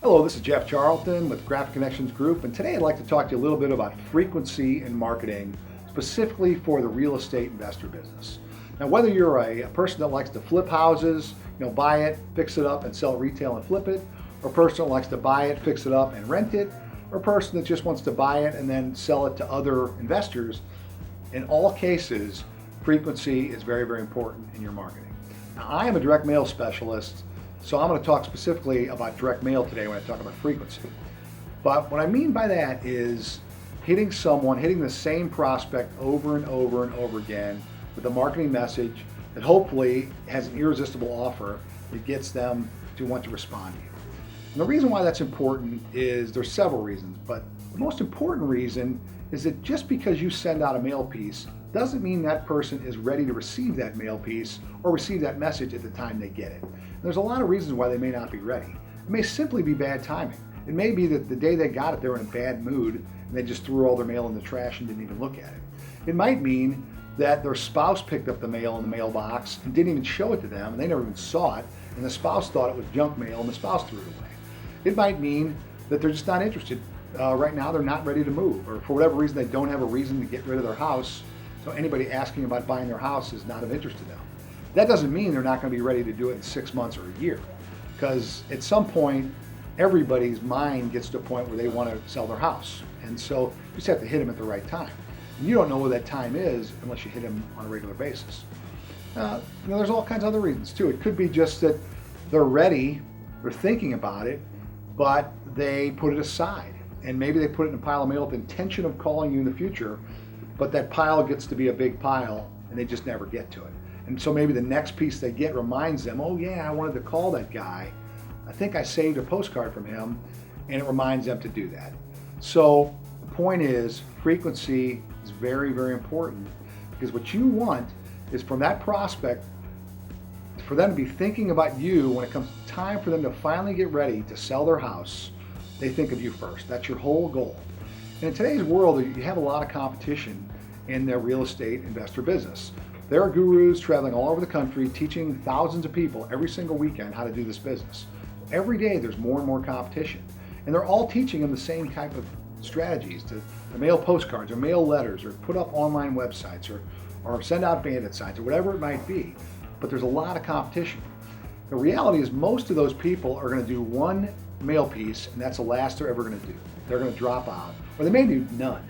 Hello, this is Jeff Charlton with Graphic Connections Group, and today I'd like to talk to you a little bit about frequency in marketing, specifically for the real estate investor business. Now, whether you're a person that likes to flip houses, buy it, fix it up, and sell it retail and flip it, or a person that likes to buy it, fix it up, and rent it, or a person that just wants to buy it and then sell it to other investors, in all cases, frequency is very, very important in your marketing. Now, I am a direct mail specialist, so I'm going to talk specifically about direct mail today when I talk about frequency. But what I mean by that is hitting the same prospect over and over and over again with a marketing message that hopefully has an irresistible offer that gets them to want to respond to you. And the reason why that's important is there's several reasons, but the most important reason is that just because you send out a mail piece doesn't mean that person is ready to receive that mail piece or receive that message at the time they get it. And there's a lot of reasons why they may not be ready. It may simply be bad timing. It may be that the day they got it, they were in a bad mood and they just threw all their mail in the trash and didn't even look at it. It might mean that their spouse picked up the mail in the mailbox and didn't even show it to them, and they never even saw it, and the spouse thought it was junk mail and the spouse threw it away. It might mean that they're just not interested. Right now they're not ready to move, or for whatever reason they don't have a reason to get rid of their house, so anybody asking about buying their house is not of interest to them. That doesn't mean they're not going to be ready to do it in 6 months or a year, because at some point everybody's mind gets to a point where they want to sell their house, and so you just have to hit them at the right time. And you don't know what that time is unless you hit them on a regular basis. There's all kinds of other reasons too. It could be just that they're ready, they're thinking about it, but they put it aside. And maybe they put it in a pile of mail with the intention of calling you in the future, but that pile gets to be a big pile and they just never get to it. And so maybe the next piece they get reminds them, oh yeah, I wanted to call that guy. I think I saved a postcard from him, and it reminds them to do that. So the point is, frequency is very, very important, because what you want is from that prospect, for them to be thinking about you when it comes time for them to finally get ready to sell their house. They think of you first. That's your whole goal. And in today's world, you have a lot of competition in the real estate investor business. There are gurus traveling all over the country teaching thousands of people every single weekend how to do this business. Every day there's more and more competition. And they're all teaching them the same type of strategies to mail postcards or mail letters or put up online websites or send out bandit signs or whatever it might be. But there's a lot of competition. The reality is most of those people are going to do one mail piece, and that's the last they're ever going to do. They're going to drop out, or they may do none.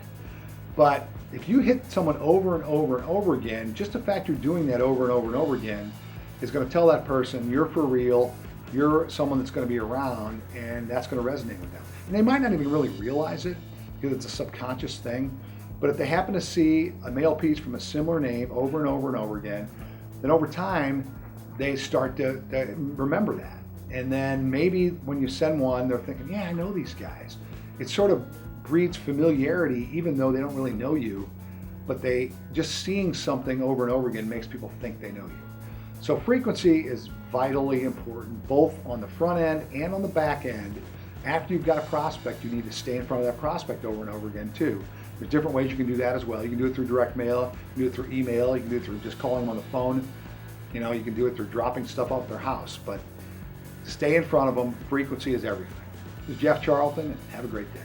But if you hit someone over and over and over again, just the fact you're doing that over and over and over again is going to tell that person you're for real, you're someone that's going to be around, and that's going to resonate with them. And they might not even really realize it because it's a subconscious thing, but if they happen to see a mail piece from a similar name over and over and over again, then over time they start to remember that. And then maybe when you send one, they're thinking, yeah, I know these guys. It sort of breeds familiarity, even though they don't really know you, but they just seeing something over and over again makes people think they know you. So frequency is vitally important, both on the front end and on the back end. After you've got a prospect, you need to stay in front of that prospect over and over again too. There's different ways you can do that as well. You can do it through direct mail, you can do it through email, you can do it through just calling them on the phone. You can do it through dropping stuff off their house, but stay in front of them. Frequency is everything. This is Jeff Charlton, and have a great day.